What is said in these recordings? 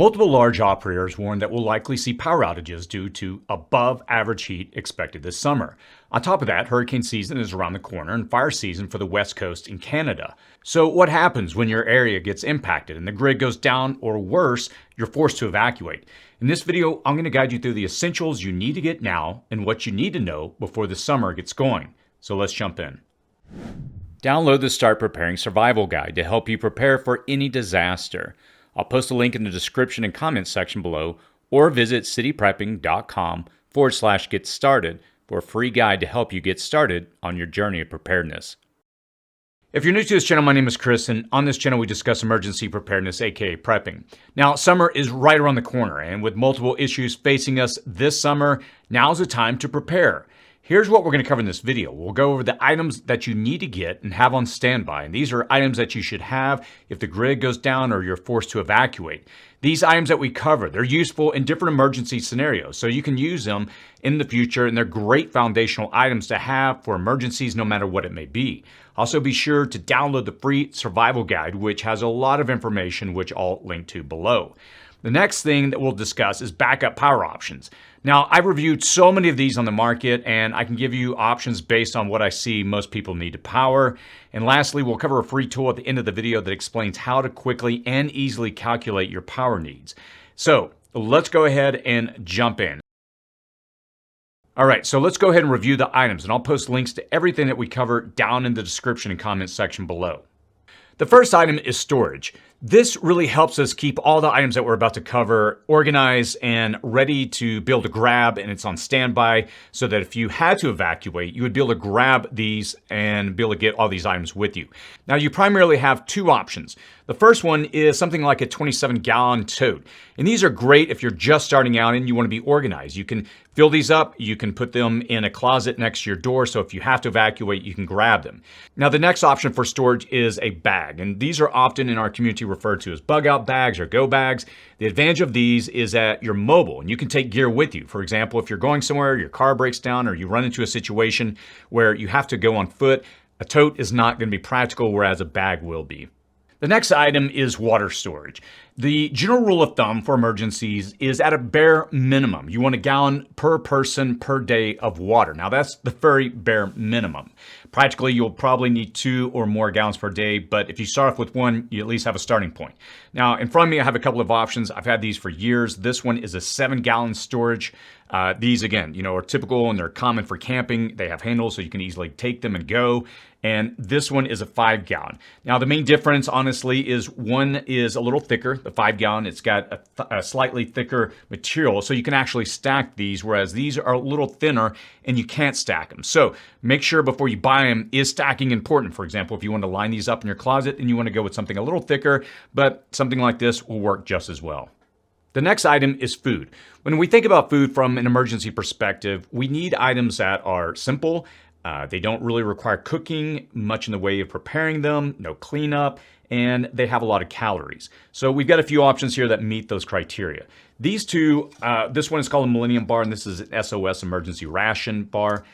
Multiple large operators warn that we'll likely see power outages due to above average heat expected this summer. On top of that, hurricane season is around the corner and fire season for the West Coast in Canada. So what happens when your area gets impacted and the grid goes down, or worse, you're forced to evacuate? In this video, I'm going to guide you through the essentials you need to get now and what you need to know before the summer gets going. So let's jump in. Download the Start Preparing Survival Guide to help you prepare for any disaster. I'll post a link in the description and comments section below, or visit cityprepping.com/get started for a free guide to help you get started on your journey of preparedness. If you're new to this channel, my name is Chris, and on this channel we discuss emergency preparedness, aka prepping. Now, summer is right around the corner, and with multiple issues facing us this summer, now's the time to prepare. Here's what we're going to cover in this video. We'll go over the items that you need to get and have on standby. And these are items that you should have if the grid goes down or you're forced to evacuate. These items that we cover, they're useful in different emergency scenarios, so you can use them in the future, and they're great foundational items to have for emergencies no matter what it may be. Also, be sure to download the free survival guide, which has a lot of information, which I'll link to below. The next thing that we'll discuss is backup power options. Now, I've reviewed so many of these on the market, and I can give you options based on what I see most people need to power. And lastly, we'll cover a free tool at the end of the video that explains how to quickly and easily calculate your power needs. So let's go ahead and jump in. All right, so let's go ahead and review the items, and I'll post links to everything that we cover down in the description and comments section below. The first item is storage. This really helps us keep all the items that we're about to cover organized and ready to be able to grab, and it's on standby so that if you had to evacuate, you would be able to grab these and be able to get all these items with you. Now, you primarily have two options. The first one is something like a 27-gallon tote. And these are great if you're just starting out and you want to be organized. You can fill these up, you can put them in a closet next to your door, so if you have to evacuate, you can grab them. Now, the next option for storage is a bag, and these are often in our community referred to as bug-out bags or go bags. The advantage of these is that you're mobile and you can take gear with you. For example, if you're going somewhere, your car breaks down, or you run into a situation where you have to go on foot, a tote is not going to be practical, whereas a bag will be. The next item is water storage. The general rule of thumb for emergencies is at a bare minimum, you want a gallon per person per day of water. Now, that's the very bare minimum. Practically, you'll probably need 2 or more gallons per day, but if you start off with 1, you at least have a starting point. Now, in front of me, I have a couple of options. I've had these for years. This one is a 7-gallon storage. These, again, are typical and they're common for camping. They have handles so you can easily take them and go. And this one is a 5-gallon. Now, the main difference, honestly, is one is a little thicker, the 5-gallon. It's got a slightly thicker material, so you can actually stack these, whereas these are a little thinner and you can't stack them. So make sure before you buy them, is stacking important? For example, if you want to line these up in your closet and you want to go with something a little thicker, but something like this will work just as well. The next item is food. When we think about food from an emergency perspective, we need items that are simple. They don't really require cooking much in the way of preparing them, no cleanup, and they have a lot of calories. So we've got a few options here that meet those criteria. These two, this one is called a Millennium Bar, and this is an SOS Emergency Ration Bar.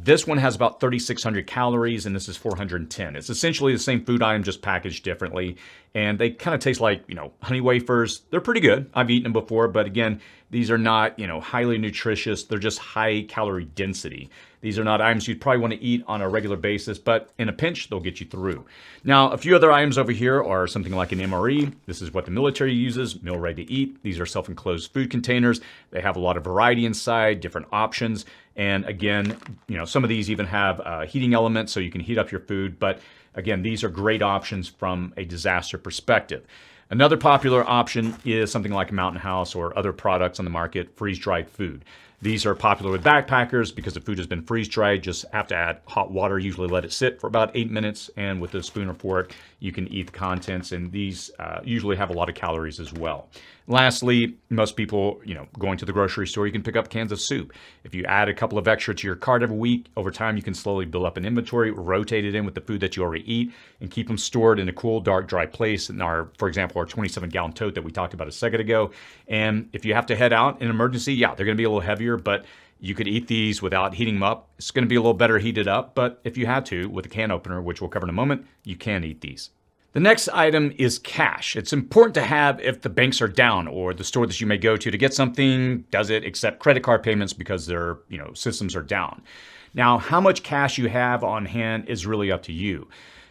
This one has about 3,600 calories, and this is 410. It's essentially the same food item, just packaged differently. And they kind of taste like, honey wafers. They're pretty good. I've eaten them before, but again, these are not, highly nutritious. They're just high calorie density. These are not items you'd probably want to eat on a regular basis, but in a pinch, they'll get you through. Now, a few other items over here are something like an MRE. This is what the military uses, meal ready to eat. These are self-enclosed food containers. They have a lot of variety inside, different options. And again, some of these even have heating elements so you can heat up your food. But again, these are great options from a disaster perspective. Another popular option is something like a Mountain House or other products on the market, freeze-dried food. These are popular with backpackers because the food has been freeze-dried. Just have to add hot water, usually let it sit for about 8 minutes, and with a spoon or fork, you can eat the contents, and these usually have a lot of calories as well. Lastly, most people, going to the grocery store, you can pick up cans of soup. If you add a couple of extra to your cart every week, over time you can slowly build up an inventory, rotate it in with the food that you already eat, and keep them stored in a cool, dark, dry place in for example, our 27-gallon tote that we talked about a second ago. And if you have to head out in an emergency, yeah, they're going to be a little heavier, but you could eat these without heating them up. It's going to be a little better heated up, but if you had to, with a can opener, which we'll cover in a moment, you can eat these. The next item is cash. It's important to have if the banks are down or the store that you may go to get something doesn't accept credit card payments because their systems are down. Now, how much cash you have on hand is really up to you.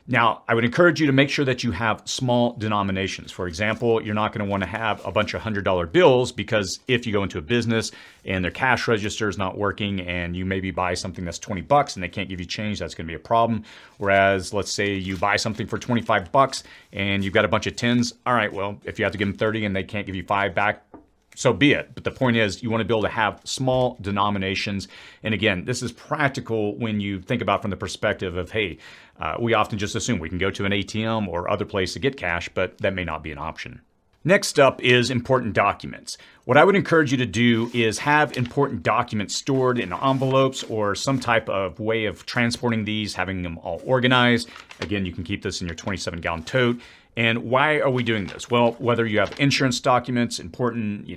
Now, I would encourage you to make sure that you have small denominations. For example, you're not going to want to have a bunch of $100 bills because if you go into a business and their cash register is not working and you maybe buy something that's $20 and they can't give you change, that's going to be a problem. Whereas, let's say you buy something for $25 and you've got a bunch of tens. All right, well, if you have to give them 30 and they can't give you 5 back, so be it. But the point is, you want to be able to have small denominations. And again, this is practical when you think about from the perspective of, hey, we often just assume we can go to an ATM or other place to get cash, but that may not be an option. Next up is important documents. What I would encourage you to do is have important documents stored in envelopes or some type of way of transporting these, having them all organized. Again, you can keep this in your 27-gallon tote. And why are we doing this? Well, whether you have insurance documents, important,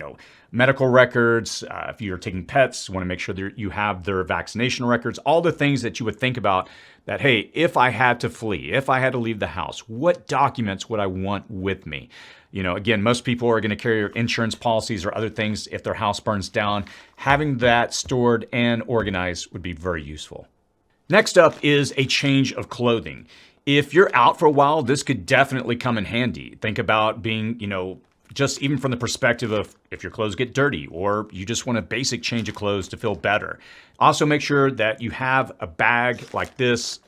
medical records, if you're taking pets, you want to make sure that you have their vaccination records, all the things that you would think about that, hey, if I had to flee, if I had to leave the house, what documents would I want with me? Again, most people are going to carry insurance policies or other things if their house burns down. Having that stored and organized would be very useful. Next up is a change of clothing. If you're out for a while, this could definitely come in handy. Think about being, just even from the perspective of if your clothes get dirty or you just want a basic change of clothes to feel better. Also make sure that you have a bag like this,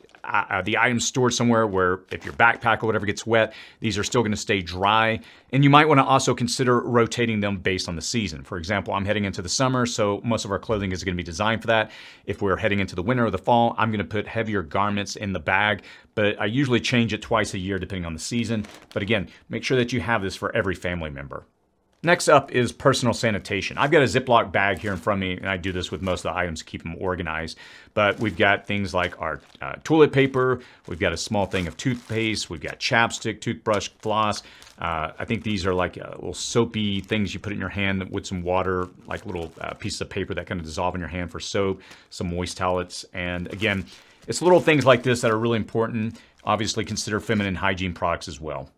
the items stored somewhere where if your backpack or whatever gets wet, these are still going to stay dry. And you might want to also consider rotating them based on the season. For example, I'm heading into the summer, so most of our clothing is going to be designed for that. If we're heading into the winter or the fall, I'm going to put heavier garments in the bag, but I usually change it twice a year depending on the season. But again, make sure that you have this for every family member. Next up is personal sanitation. I've got a Ziploc bag here in front of me, and I do this with most of the items to keep them organized. But we've got things like our toilet paper. We've got a small thing of toothpaste. We've got chapstick, toothbrush, floss. I think these are like little soapy things you put in your hand with some water, like little pieces of paper that kind of dissolve in your hand for soap, some moist towelettes. And again, it's little things like this that are really important. Obviously, consider feminine hygiene products as well.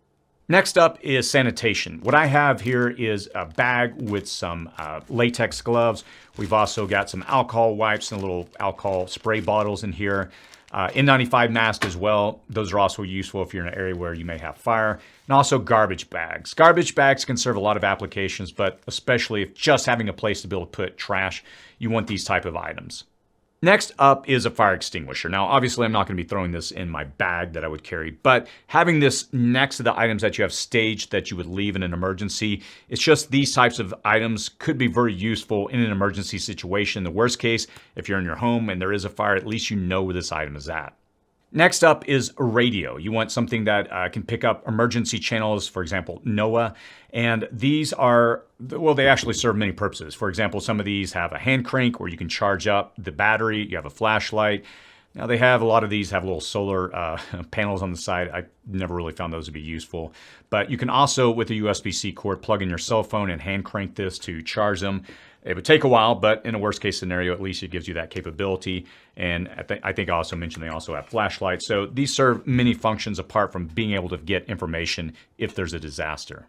Next up is sanitation. What I have here is a bag with some latex gloves. We've also got some alcohol wipes and little alcohol spray bottles in here. N95 mask as well. Those are also useful if you're in an area where you may have fire. And also garbage bags. Garbage bags can serve a lot of applications, but especially if just having a place to be able to put trash, you want these type of items. Next up is a fire extinguisher. Now, obviously, I'm not going to be throwing this in my bag that I would carry, but having this next to the items that you have staged that you would leave in an emergency, it's just these types of items could be very useful in an emergency situation. The worst case, if you're in your home and there is a fire, at least you know where this item is at. Next up is a radio. You want something that can pick up emergency channels, for example, NOAA. And these are, well, they actually serve many purposes. For example, some of these have a hand crank where you can charge up the battery. You have a flashlight. Now they have, a lot of these have little solar panels on the side. I never really found those to be useful. But you can also, with a USB-C cord, plug in your cell phone and hand crank this to charge them. It would take a while, but in a worst case scenario, at least it gives you that capability. And I think I also mentioned they also have flashlights. So these serve many functions apart from being able to get information if there's a disaster.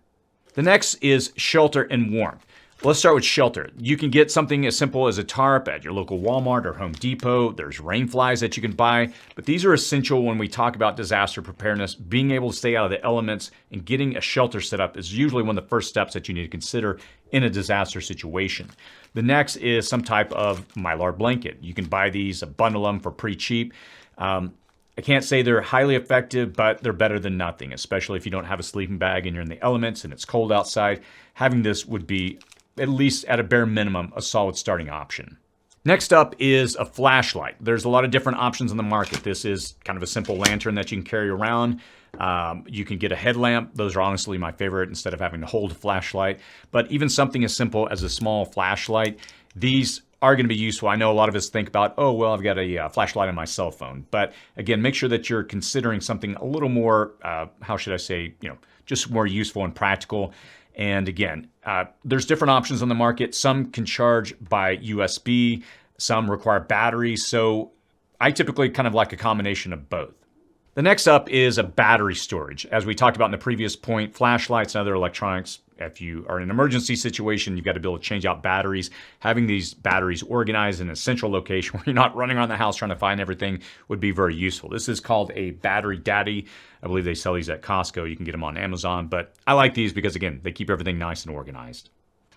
The next is shelter and warmth. Let's start with shelter. You can get something as simple as a tarp at your local Walmart or Home Depot. There's rain flies that you can buy, but these are essential when we talk about disaster preparedness. Being able to stay out of the elements and getting a shelter set up is usually one of the first steps that you need to consider in a disaster situation. The next is some type of Mylar blanket. You can buy these, bundle them for pretty cheap. I can't say they're highly effective, but they're better than nothing, especially if you don't have a sleeping bag and you're in the elements and it's cold outside. Having this would be, at least at a bare minimum, a solid starting option. Next up is a flashlight. There's a lot of different options on the market. This is kind of a simple lantern that you can carry around. You can get a headlamp. Those are honestly my favorite instead of having to hold a flashlight. But even something as simple as a small flashlight, these are going to be useful. I know a lot of us think about, oh, well, I've got a flashlight on my cell phone. But again, make sure that you're considering something a little more, how should I say, just more useful and practical. And again, there's different options on the market. Some can charge by USB, some require batteries. So I typically kind of like a combination of both. The next up is a battery storage. As we talked about in the previous point, flashlights and other electronics, if you are in an emergency situation, you've got to be able to change out batteries. Having these batteries organized in a central location where you're not running around the house trying to find everything would be very useful. This is called a battery daddy. I believe they sell these at Costco. You can get them on Amazon, but I like these because, again, they keep everything nice and organized.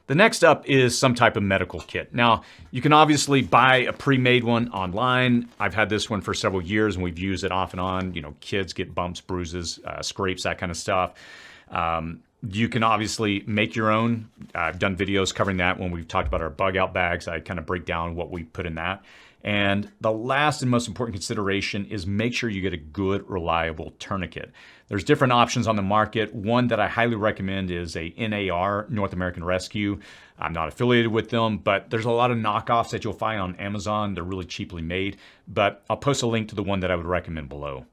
The next up is some type of medical kit. Now, you can obviously buy a pre-made one online. I've had this one for several years and we've used it off and on. You know, kids get bumps, bruises, scrapes, that kind of stuff. You can obviously make your own. I've done videos covering that when we've talked about our bug out bags. I kind of break down what we put in that. And the last and most important consideration is make sure you get a good, reliable tourniquet. There's different options on the market. One that I highly recommend is a NAR, North American Rescue. I'm not affiliated with them, but there's a lot of knockoffs that you'll find on Amazon. They're really cheaply made, but I'll post a link to the one that I would recommend below.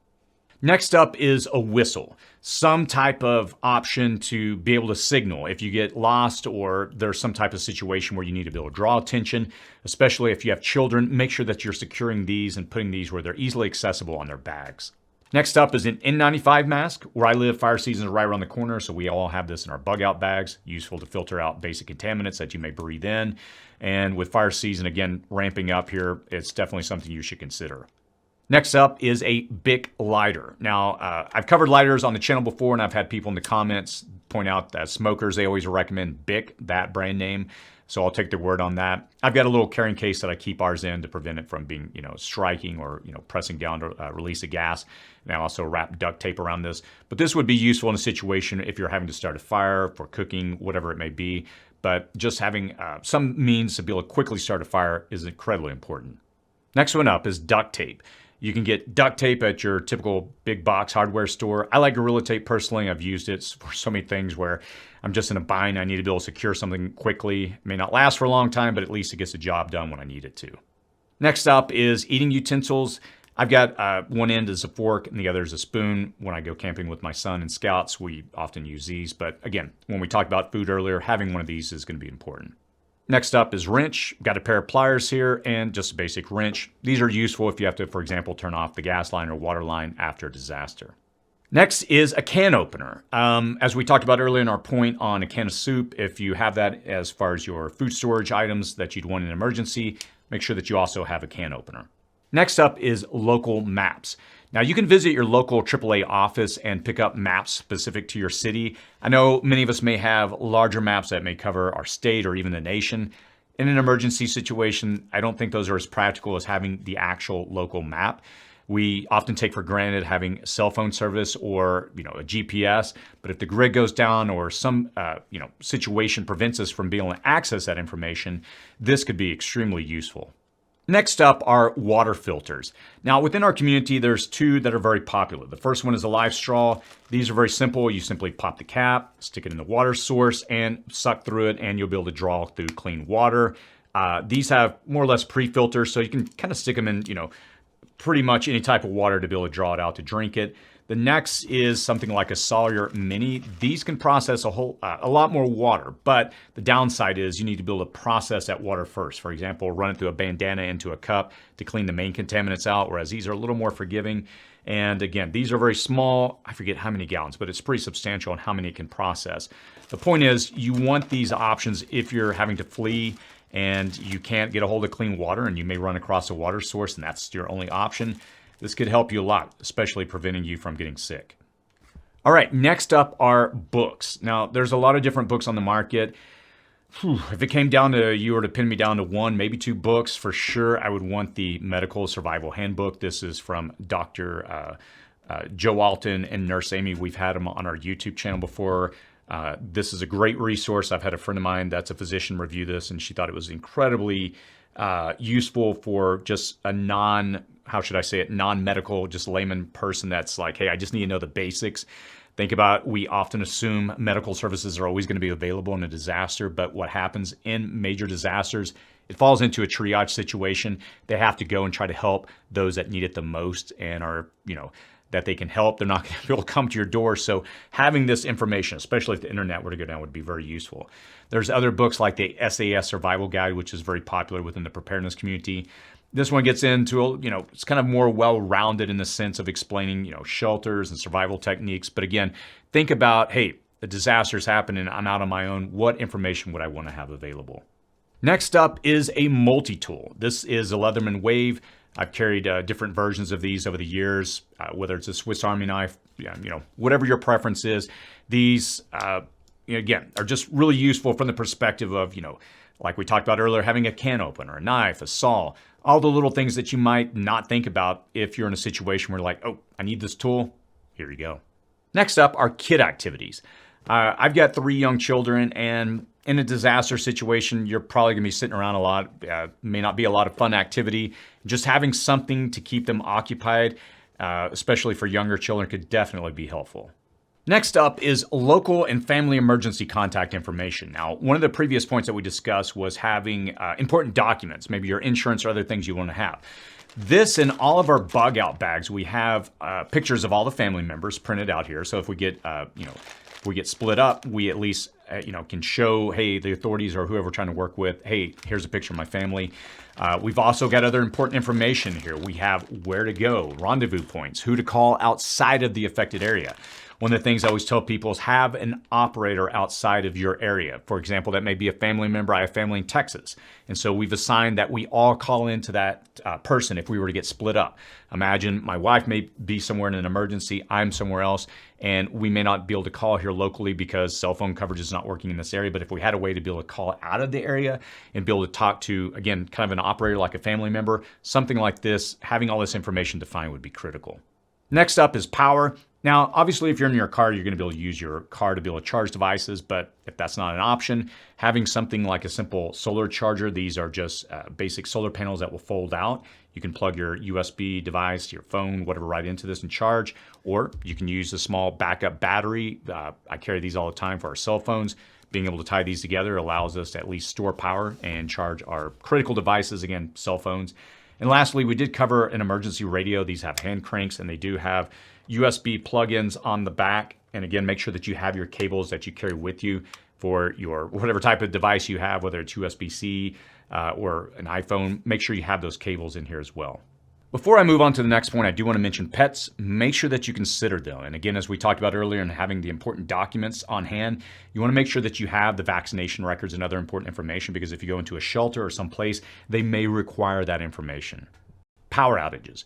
Next up is a whistle, some type of option to be able to signal if you get lost or there's some type of situation where you need to be able to draw attention, especially if you have children. Make sure that you're securing these and putting these where they're easily accessible on their bags. Next up is an N95 mask. Where I live, fire season is right around the corner, so we all have this in our bug out bags, useful to filter out basic contaminants that you may breathe in. And with fire season, again, ramping up here, it's definitely something you should consider. Next up is a Bic lighter. Now, I've covered lighters on the channel before, and I've had people in the comments point out that smokers, they always recommend Bic, that brand name. So I'll take their word on that. I've got a little carrying case that I keep ours in to prevent it from being, striking or, pressing down to release a gas. And I also wrap duct tape around this. But this would be useful in a situation if you're having to start a fire, for cooking, whatever it may be. But just having some means to be able to quickly start a fire is incredibly important. Next one up is duct tape. You can get duct tape at your typical big box hardware store. I like Gorilla Tape personally. I've used it for so many things where I'm just in a bind. I need to be able to secure something quickly. It may not last for a long time, but at least it gets the job done when I need it to. Next up is eating utensils. I've got one end is a fork and the other is a spoon. When I go camping with my son and scouts, we often use these. But again, when we talked about food earlier, having one of these is going to be important. Next up is wrench. Got a pair of pliers here and just a basic wrench. These are useful if you have to, for example, turn off the gas line or water line after a disaster. Next is a can opener. As we talked about earlier in our point on a can of soup, if you have that as far as your food storage items that you'd want in an emergency, make sure that you also have a can opener. Next up is local maps. Now you can visit your local AAA office and pick up maps specific to your city. I know many of us may have larger maps that may cover our state or even the nation. In an emergency situation, I don't think those are as practical as having the actual local map. We often take for granted having cell phone service or a GPS, but if the grid goes down or some situation prevents us from being able to access that information, this could be extremely useful. Next up are water filters. Now within our community, there's two that are very popular. The first one is a live straw. These are very simple. You simply pop the cap, stick it in the water source and suck through it and you'll be able to draw through clean water. These have more or less pre-filters, so you can kind of stick them in, pretty much any type of water to be able to draw it out to drink it. The next is something like a Sawyer Mini. These can process a lot more water, but the downside is you need to be able to process that water first. For example, run it through a bandana into a cup to clean the main contaminants out, whereas these are a little more forgiving. And again, these are very small. I forget how many gallons, but it's pretty substantial in how many it can process. The point is you want these options if you're having to flee and you can't get a hold of clean water and you may run across a water source and that's your only option. This could help you a lot, especially preventing you from getting sick. All right, next up are books. Now, there's a lot of different books on the market. If it came down to, you were to pin me down to one, maybe two books, for sure, I would want the Medical Survival Handbook. This is from Dr. Joe Alton and Nurse Amy. We've had them on our YouTube channel before. This is a great resource. I've had a friend of mine that's a physician review this, and she thought it was incredibly useful for just a non-medical, just layman person that's like, hey, I just need to know the basics. Think about, we often assume medical services are always going to be available in a disaster, but what happens in major disasters, it falls into a triage situation. They have to go and try to help those that need it the most and are, that they can help. They're not going to be able to come to your door. So having this information, especially if the internet were to go down, would be very useful. There's other books like the SAS Survival Guide, which is very popular within the preparedness community. This one gets into, it's kind of more well-rounded in the sense of explaining, shelters and survival techniques. But again, think about, hey, the disaster's happening, I'm out on my own. What information would I want to have available? Next up is a multi-tool. This is a Leatherman Wave. I've carried different versions of these over the years, whether it's a Swiss Army knife, whatever your preference is. These, again, are just really useful from the perspective of, like we talked about earlier, having a can opener, a knife, a saw, all the little things that you might not think about if you're in a situation where you're like, oh, I need this tool. Here you go. Next up are kit activities. I've got 3 young children, and in a disaster situation, you're probably going to be sitting around a lot. May not be a lot of fun activity. Just having something to keep them occupied, especially for younger children, could definitely be helpful. Next up is local and family emergency contact information. Now, one of the previous points that we discussed was having important documents, maybe your insurance or other things you want to have. This, in all of our bug out bags, we have pictures of all the family members printed out here. So if we get, if we get split up, we at least, can show, hey, the authorities or whoever we're trying to work with, hey, here's a picture of my family. We've also got other important information here. We have where to go, rendezvous points, who to call outside of the affected area. One of the things I always tell people is have an operator outside of your area. For example, that may be a family member. I have family in Texas. And so we've assigned that we all call into that person if we were to get split up. Imagine my wife may be somewhere in an emergency, I'm somewhere else, and we may not be able to call here locally because cell phone coverage is not working in this area. But if we had a way to be able to call out of the area and be able to talk to, again, kind of an operator like a family member, something like this, having all this information defined would be critical. Next up is power. Now, obviously, if you're in your car, you're going to be able to use your car to be able to charge devices. But if that's not an option, having something like a simple solar charger, these are just basic solar panels that will fold out. You can plug your USB device, your phone, whatever, right into this and charge. Or you can use a small backup battery. I carry these all the time for our cell phones. Being able to tie these together allows us to at least store power and charge our critical devices, again, cell phones. And lastly, we did cover an emergency radio. These have hand cranks, and they do have USB plugins on the back. And again, make sure that you have your cables that you carry with you for your whatever type of device you have, whether it's USB-C or an iPhone. Make sure you have those cables in here as well. Before I move on to the next point, I do want to mention pets. Make sure that you consider them. And again, as we talked about earlier, and having the important documents on hand, you want to make sure that you have the vaccination records and other important information, because if you go into a shelter or someplace, they may require that information. Power outages.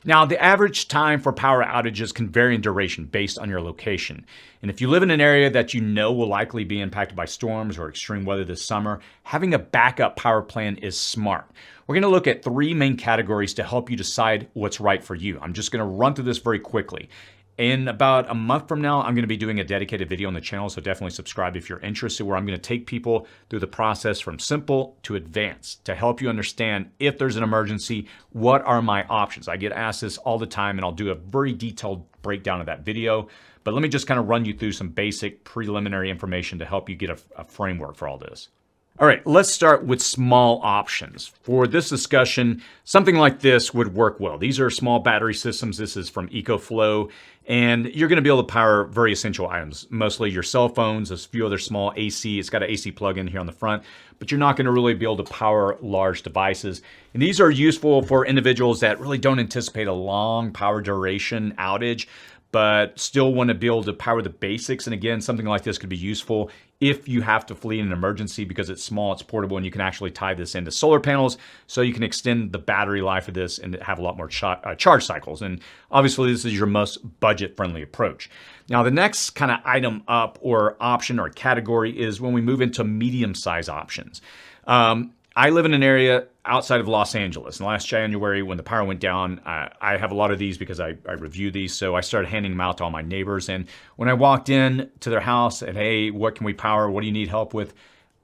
Now, the average time for power outages can vary in duration based on your location. And if you live in an area that you know will likely be impacted by storms or extreme weather this summer, having a backup power plan is smart. We're going to look at 3 main categories to help you decide what's right for you. I'm just going to run through this very quickly. In about a month from now, I'm going to be doing a dedicated video on the channel, so definitely subscribe if you're interested, where I'm going to take people through the process from simple to advanced to help you understand if there's an emergency, what are my options? I get asked this all the time, and I'll do a very detailed breakdown of that video. But let me just kind of run you through some basic preliminary information to help you get a framework for all this. All right, let's start with small options. For this discussion, something like this would work well. These are small battery systems. This is from EcoFlow, and you're going to be able to power very essential items, mostly your cell phones, a few other small AC. It's got an AC plug-in here on the front, but you're not going to really be able to power large devices. And these are useful for individuals that really don't anticipate a long power duration outage, but still want to be able to power the basics. And again, something like this could be useful if you have to flee in an emergency, because it's small, it's portable, and you can actually tie this into solar panels so you can extend the battery life of this and have a lot more charge cycles. And obviously, this is your most budget-friendly approach. Now, the next kind of item up or option or category is when we move into medium-size options. I live in an area outside of Los Angeles. And last January, when the power went down, I have a lot of these because I review these. So I started handing them out to all my neighbors. And when I walked in to their house and, hey, what can we power? What do you need help with?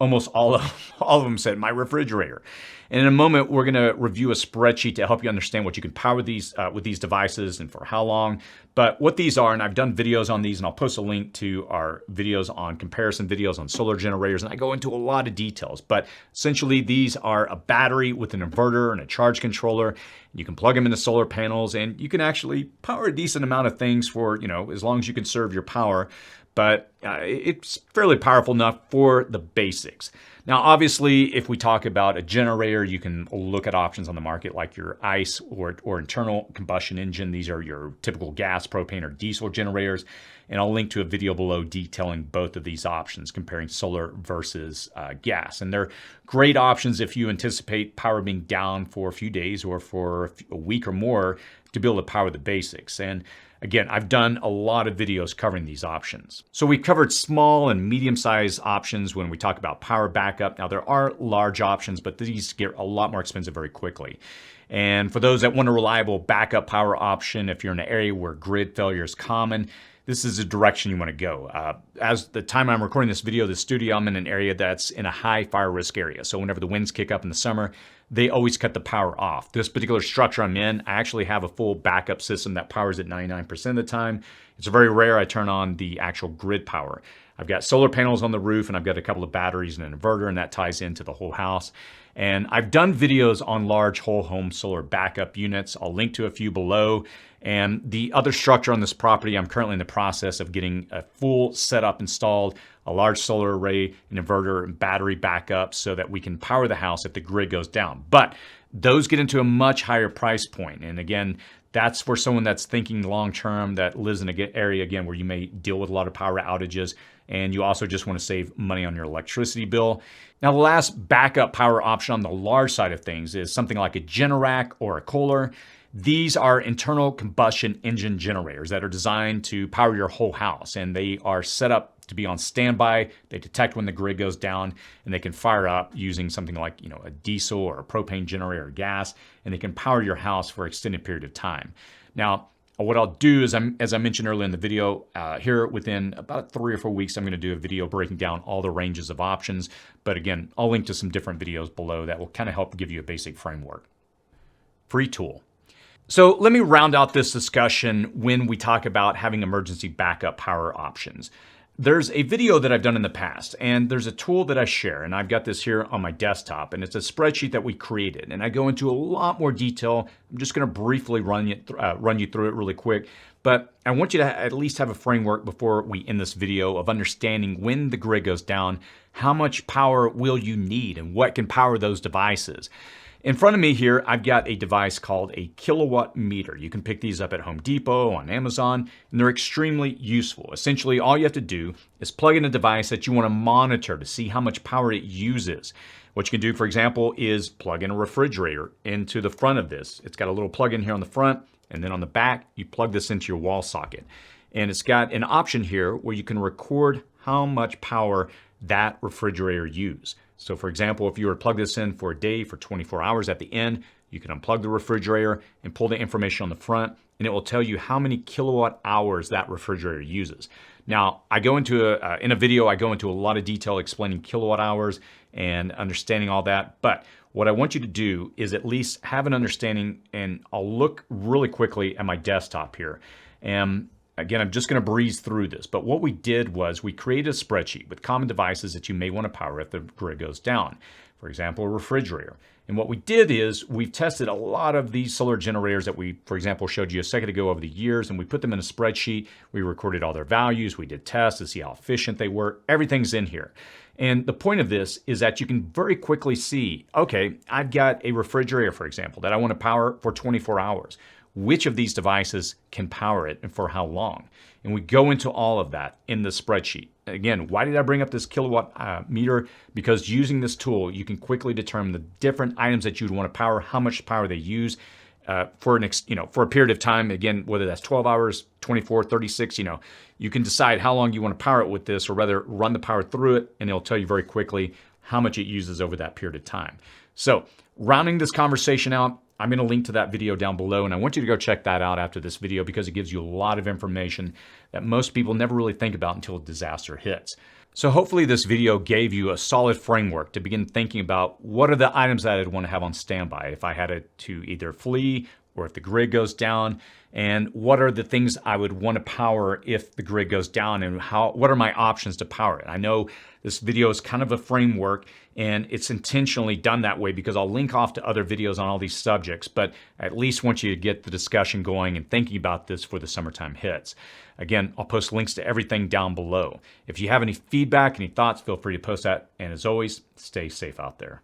Almost all of them said, my refrigerator. And in a moment, we're going to review a spreadsheet to help you understand what you can power these with these devices and for how long. But what these are, and I've done videos on these, and I'll post a link to our videos on comparison videos on solar generators, and I go into a lot of details. But essentially, these are a battery with an inverter and a charge controller. You can plug them into solar panels, and you can actually power a decent amount of things for, as long as you can serve your power. but it's fairly powerful enough for the basics. Now, obviously, if we talk about a generator, you can look at options on the market like your ICE or internal combustion engine. These are your typical gas, propane, or diesel generators. And I'll link to a video below detailing both of these options, comparing solar versus gas. And they're great options if you anticipate power being down for a few days or for a week or more to be able to power the basics. And again, I've done a lot of videos covering these options. So we covered small and medium-sized options when we talk about power backup. Now, there are large options, but these get a lot more expensive very quickly. And for those that want a reliable backup power option, if you're in an area where grid failure is common, this is the direction you want to go. As the time I'm recording this video, the studio, I'm in an area that's in a high fire risk area. So whenever the winds kick up in the summer, they always cut the power off. This particular structure I'm in, I actually have a full backup system that powers it 99% of the time. It's very rare I turn on the actual grid power. I've got solar panels on the roof, and I've got a couple of batteries and an inverter, and that ties into the whole house. And I've done videos on large whole home solar backup units. I'll link to a few below. And the other structure on this property, I'm currently in the process of getting a full setup installed, a large solar array, an inverter, and battery backup so that we can power the house if the grid goes down. But those get into a much higher price point. And again, that's for someone that's thinking long-term, that lives in an area, again, where you may deal with a lot of power outages, and you also just want to save money on your electricity bill. Now, the last backup power option on the large side of things is something like a Generac or a Kohler. These are internal combustion engine generators that are designed to power your whole house, and they are set up to be on standby. They detect when the grid goes down, and they can fire up using something like a diesel or a propane generator or gas, and they can power your house for an extended period of time. Now, what I'll do is, as I mentioned earlier in the video, here within about 3 or 4 weeks, I'm going to do a video breaking down all the ranges of options. But again, I'll link to some different videos below that will kind of help give you a basic framework. Free tool. So let me round out this discussion when we talk about having emergency backup power options. There's a video that I've done in the past, and there's a tool that I share, and I've got this here on my desktop, and it's a spreadsheet that we created, and I go into a lot more detail. I'm just going to briefly run you through it really quick, but I want you to at least have a framework before we end this video of understanding when the grid goes down, how much power will you need, and what can power those devices. In front of me here, I've got a device called a kilowatt meter. You can pick these up at Home Depot, on Amazon, and they're extremely useful. Essentially, all you have to do is plug in a device that you want to monitor to see how much power it uses. What you can do, for example, is plug in a refrigerator into the front of this. It's got a little plug-in here on the front, and then on the back, you plug this into your wall socket. And it's got an option here where you can record how much power that refrigerator used. So for example, if you were to plug this in for a day, for 24 hours at the end, you can unplug the refrigerator and pull the information on the front, and it will tell you how many kilowatt hours that refrigerator uses. Now, I go into in a video, I go into a lot of detail explaining kilowatt hours and understanding all that. But what I want you to do is at least have an understanding, and I'll look really quickly at my desktop here. And again, I'm just going to breeze through this, but what we did was we created a spreadsheet with common devices that you may want to power if the grid goes down. For example, a refrigerator. And what we did is we've tested a lot of these solar generators that we, for example, showed you a second ago over the years, and we put them in a spreadsheet. We recorded all their values. We did tests to see how efficient they were. Everything's in here. And the point of this is that you can very quickly see, okay, I've got a refrigerator, for example, that I want to power for 24 hours. Which of these devices can power it and for how long? And we go into all of that in the spreadsheet. Again, why did I bring up this kilowatt meter? Because using this tool, you can quickly determine the different items that you'd want to power, how much power they use for a period of time. Again, whether that's 12 hours, 24, 36, you can decide how long you want to power it with this, or rather run the power through it, and it'll tell you very quickly how much it uses over that period of time. So rounding this conversation out, I'm going to link to that video down below, and I want you to go check that out after this video because it gives you a lot of information that most people never really think about until a disaster hits. So hopefully this video gave you a solid framework to begin thinking about what are the items that I'd want to have on standby if I had to either flee or if the grid goes down, and what are the things I would want to power if the grid goes down, and what are my options to power it. I know this video is kind of a framework, and it's intentionally done that way because I'll link off to other videos on all these subjects, but I at least want you to get the discussion going and thinking about this for the summertime hits. Again, I'll post links to everything down below. If you have any feedback, any thoughts, feel free to post that. And as always, stay safe out there.